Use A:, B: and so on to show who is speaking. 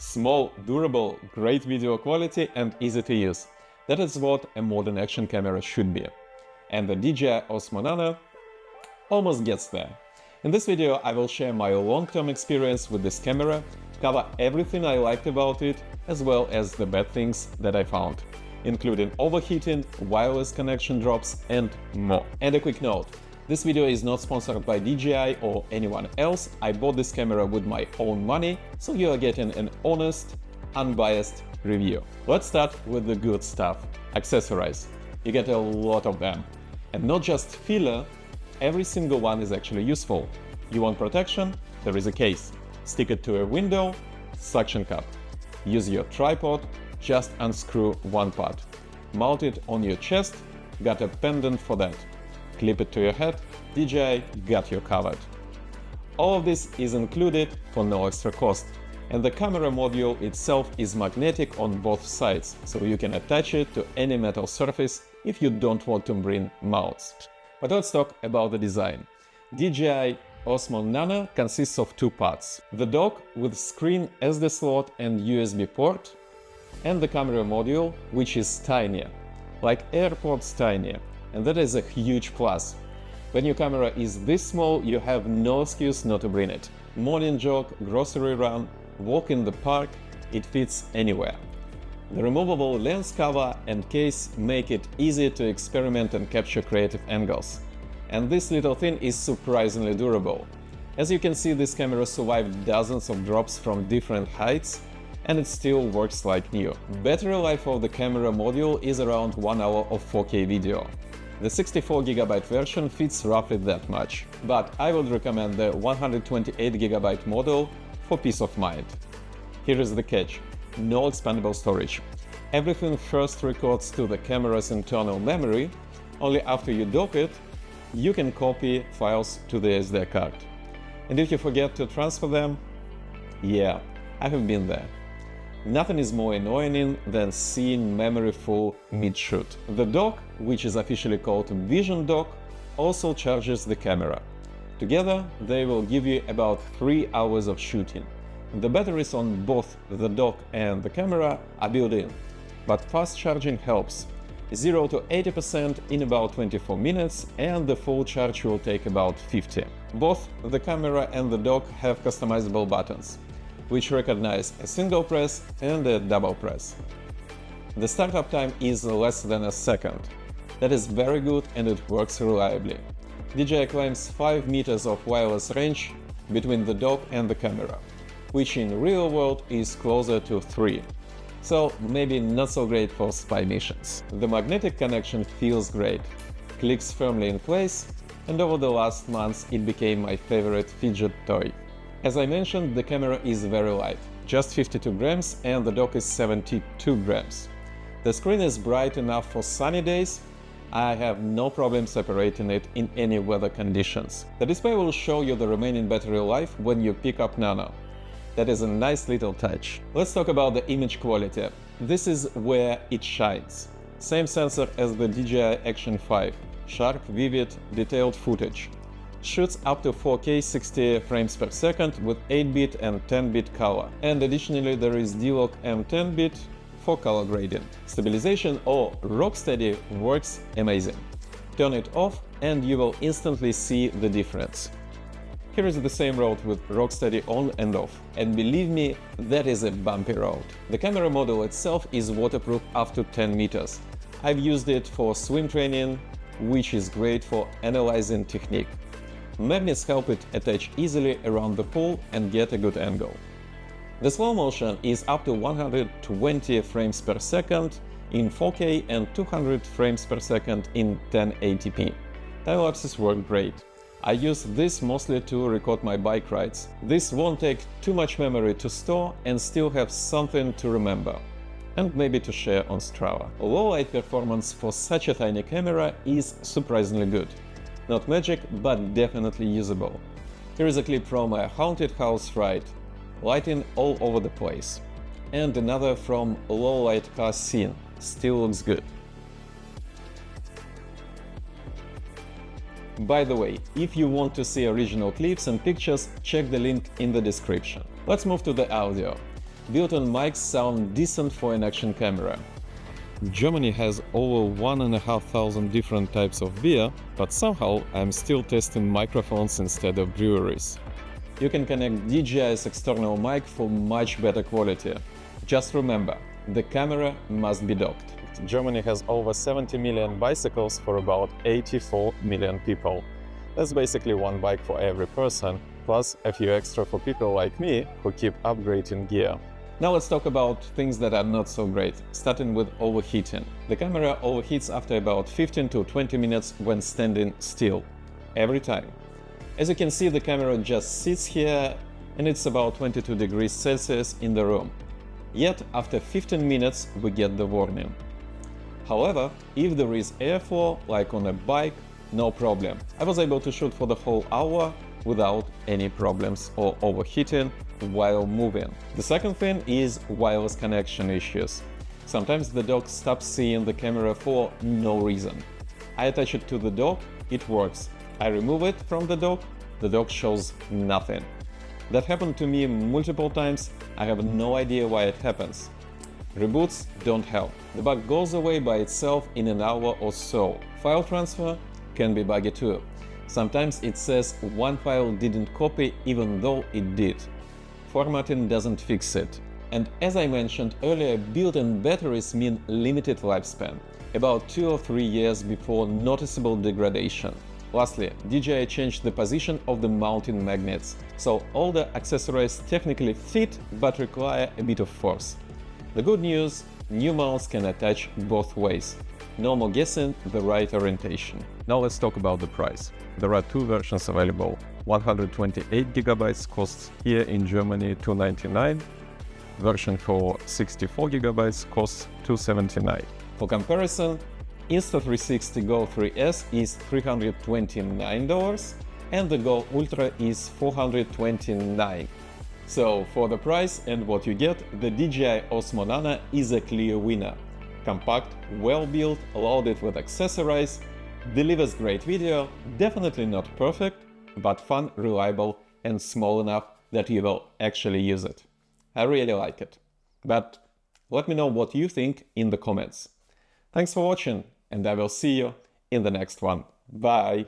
A: Small, durable, great video quality and easy to use. That is what a modern action camera should be. And the DJI Osmo Nano almost gets there. In this video I will share my long-term experience with this camera, cover everything I liked about it, as well as the bad things that I found, including overheating, wireless connection drops, and more. And a quick note, this video is not sponsored by DJI or anyone else. I bought this camera with my own money, so you are getting an honest, unbiased review. Let's start with the good stuff. Accessories. You get a lot of them. And not just filler, every single one is actually useful. You want protection? There is a case. Stick it to a window, suction cup. Use your tripod, just unscrew one part. Mount it on your chest, got a pendant for that. Clip it to your head, DJI got you covered. All of this is included for no extra cost. And the camera module itself is magnetic on both sides, so you can attach it to any metal surface if you don't want to bring mounts. But let's talk about the design. DJI Osmo Nano consists of two parts. The dock with screen, SD slot and USB port, and the camera module, which is tinier, like AirPods-Tiny. And that is a huge plus. When your camera is this small, you have no excuse not to bring it. Morning jog, grocery run, walk in the park, it fits anywhere. The removable lens cover and case make it easy to experiment and capture creative angles. And this little thing is surprisingly durable. As you can see, this camera survived dozens of drops from different heights, and it still works like new. Battery life of the camera module is around 1 hour of 4K video. The 64GB version fits roughly that much, but I would recommend the 128GB model for peace of mind. Here is the catch. No expandable storage. Everything first records to the camera's internal memory. Only after you dock it, you can copy files to the SD card. And if you forget to transfer them, yeah, I have been there. Nothing is more annoying than seeing memory full mid-shoot. The dock, which is officially called Vision Dock, also charges the camera. Together, they will give you about 3 hours of shooting. The batteries on both the dock and the camera are built in, but fast charging helps. 0 to 80% in about 24 minutes, and the full charge will take about 50. Both the camera and the dock have customizable buttons, which recognize a single press and a double press. The startup time is less than a second. That is very good and it works reliably. DJI claims 5 meters of wireless range between the dock and the camera, which in real world is closer to 3. So maybe not so great for spy missions. The magnetic connection feels great, clicks firmly in place, and over the last months it became my favorite fidget toy. As I mentioned, the camera is very light, just 52 grams, and the dock is 72 grams. The screen is bright enough for sunny days. I have no problem separating it in any weather conditions. The display will show you the remaining battery life when you pick up Nano. That is a nice little touch. Let's talk about the image quality. This is where it shines. Same sensor as the DJI Action 5. Sharp, vivid, detailed footage. Shoots up to 4K 60 frames per second with 8-bit and 10-bit color. And additionally there is D-Lock M10-bit for color grading. Stabilization or RockSteady works amazing. Turn it off and you will instantly see the difference. Here is the same road with RockSteady on and off. And believe me, that is a bumpy road. The camera module itself is waterproof up to 10 meters. I've used it for swim training, which is great for analyzing technique. Magnets help it attach easily around the pool and get a good angle. The slow motion is up to 120 frames per second in 4K and 200 frames per second in 1080p. Time-lapses work great. I use this mostly to record my bike rides. This won't take too much memory to store and still have something to remember. And maybe to share on Strava. Low light performance for such a tiny camera is surprisingly good. Not magic, but definitely usable. Here is a clip from a haunted house ride. Lighting all over the place. And another from low light car scene. Still looks good. By the way, if you want to see original clips and pictures, check the link in the description. Let's move to the audio. Built-in mics sound decent for an action camera. Germany has over 1,500 different types of beer, but somehow I'm still testing microphones instead of breweries. You can connect DJI's external mic for much better quality. Just remember, the camera must be docked. Germany has over 70 million bicycles for about 84 million people. That's basically one bike for every person, plus a few extra for people like me who keep upgrading gear. Now let's talk about things that are not so great, starting with overheating. The camera overheats after about 15 to 20 minutes when standing still, every time. As you can see, the camera just sits here and it's about 22 degrees Celsius in the room. Yet after 15 minutes we get the warning. However, if there is airflow, like on a bike, no problem. I was able to shoot for the whole hour without any problems or overheating while moving. The second thing is wireless connection issues. Sometimes the dock stops seeing the camera for no reason. I attach it to the dock, it works. I remove it from the dock shows nothing. That happened to me multiple times, I have no idea why it happens. Reboots don't help. The bug goes away by itself in an hour or so. File transfer can be buggy too. Sometimes it says one file didn't copy even though it did. Formatting doesn't fix it. And as I mentioned earlier, built-in batteries mean limited lifespan, about 2 or 3 years before noticeable degradation. Lastly, DJI changed the position of the mounting magnets, so all the accessories technically fit but require a bit of force. The good news, new mounts can attach both ways. No more guessing the right orientation. Now let's talk about the price. There are two versions available. 128GB costs here in Germany $299. Version for 64GB costs $279. For comparison, Insta360 Go 3S is $329 and the Go Ultra is $429. So for the price and what you get, the DJI Osmo Nano is a clear winner. Compact, well-built, loaded with accessories, delivers great video, definitely not perfect, but fun, reliable and small enough that you will actually use it. I really like it. But let me know what you think in the comments. Thanks for watching and I will see you in the next one. Bye!